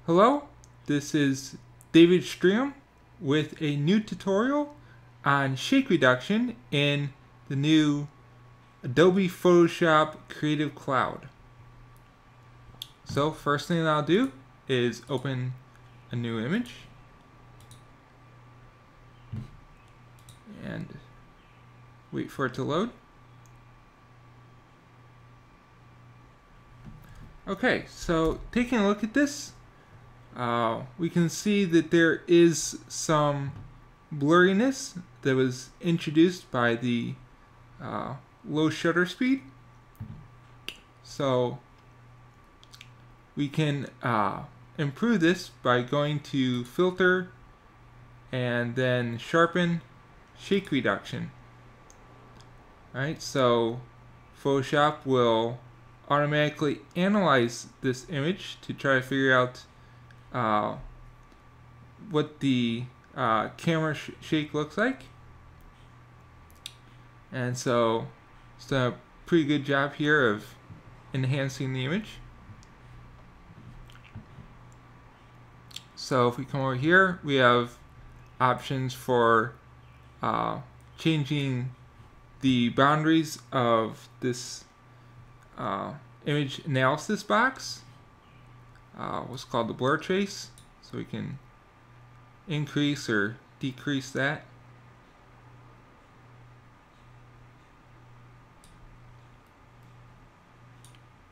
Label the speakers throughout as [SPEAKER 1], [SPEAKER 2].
[SPEAKER 1] Hello, this is David Stream with a new tutorial on shake reduction in the new Adobe Photoshop Creative Cloud. So first thing I'll do is open a new image and wait for it to load. Okay, so taking a look at this, we can see that there is some blurriness that was introduced by the low shutter speed. So we can improve this by going to Filter and then Sharpen, Shake Reduction. Alright, so Photoshop will automatically analyze this image to try to figure out what the camera shake looks like. And so it's done a pretty good job here of enhancing the image. So if we come over here, we have options for changing the boundaries of this image analysis box, what's called the blur trace, so we can increase or decrease that.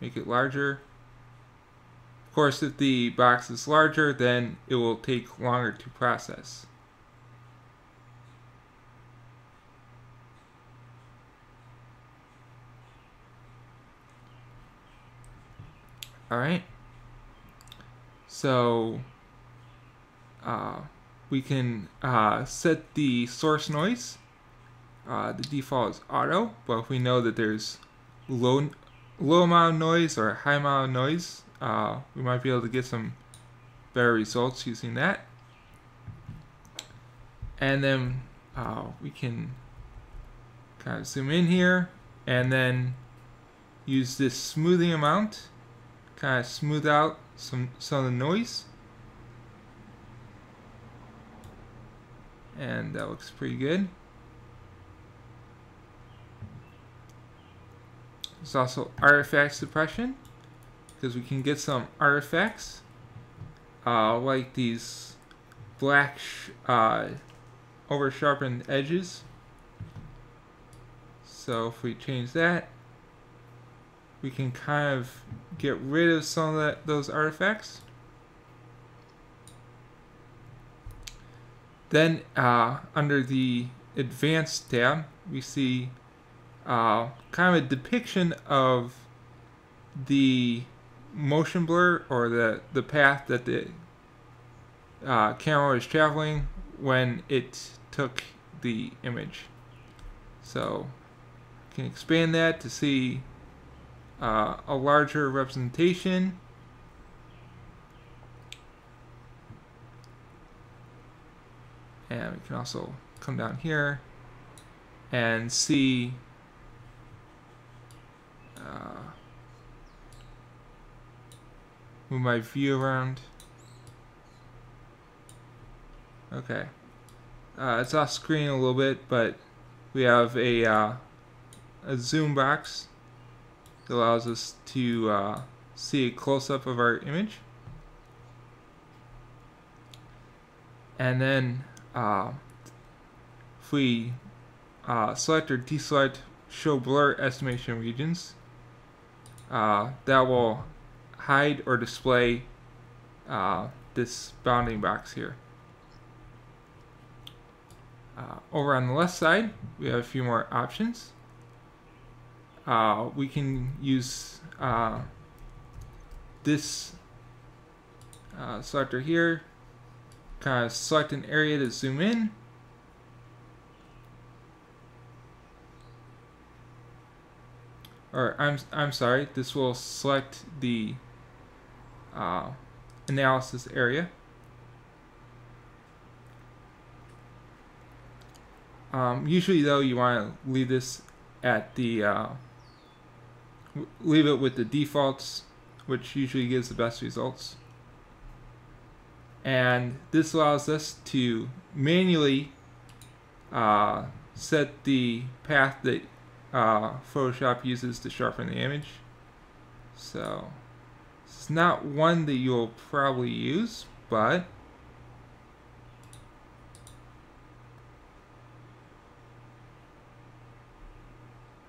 [SPEAKER 1] Make it larger. Of course, if the box is larger, then it will take longer to process. Alright, so we can set the source noise. The default is auto, but if we know that there's low amount of noise or high amount of noise, we might be able to get some better results using that. And then we can kind of zoom in here and then use this smoothing amount, kind of smooth out some of the noise. And that looks pretty good. There's also artifact suppression, because we can get some artifacts like these black over sharpened edges. So if we change that, we can kind of get rid of some of those artifacts. Then under the Advanced tab, we see kind of a depiction of the motion blur, or the path that the camera was traveling when it took the image. So you can expand that to see a larger representation. And we can also come down here and see move my view around. Okay, it's off screen a little bit, but we have a zoom box that allows us to see a close-up of our image. And then if we select or deselect show blur estimation regions, that will hide or display this bounding box here. Over on the left side, we have a few more options. We can use this selector here, kind of select an area to zoom in. Or I'm sorry, this will select the analysis area. Usually though, you want to leave this at the leave it with the defaults, which usually gives the best results. And this allows us to manually set the path that Photoshop uses to sharpen the image. So it's not one that you'll probably use, but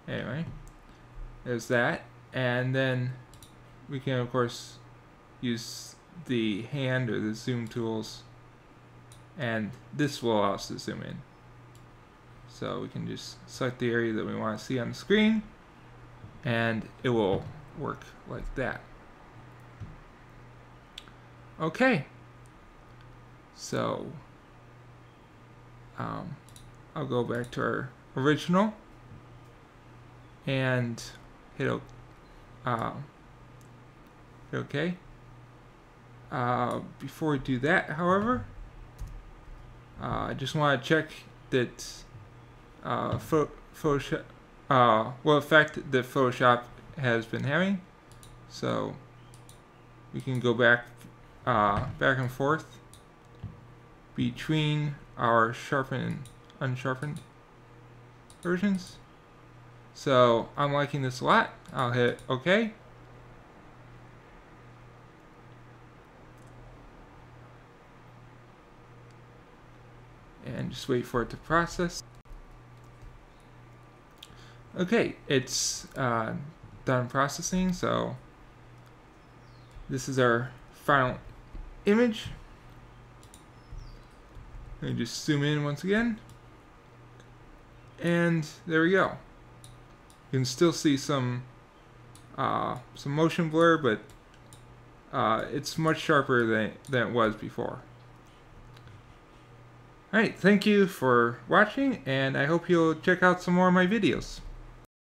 [SPEAKER 1] anyway, there's that. And then we can of course use the hand or the zoom tools, and this will allow us to zoom in. So we can just select the area that we want to see on the screen, and it will work like that. Okay, so I'll go back to our original and hit OK. Before we do that, however, I just want to check that Photoshop, what effect that Photoshop has been having. So we can go back and forth between our sharpened and unsharpened versions. So I'm liking this a lot. I'll hit OK. And just wait for it to process. Okay, it's done processing, so this is our final image. Let me just zoom in once again. And there we go. You can still see some motion blur, but it's much sharper than it was before. Alright, thank you for watching, and I hope you'll check out some more of my videos.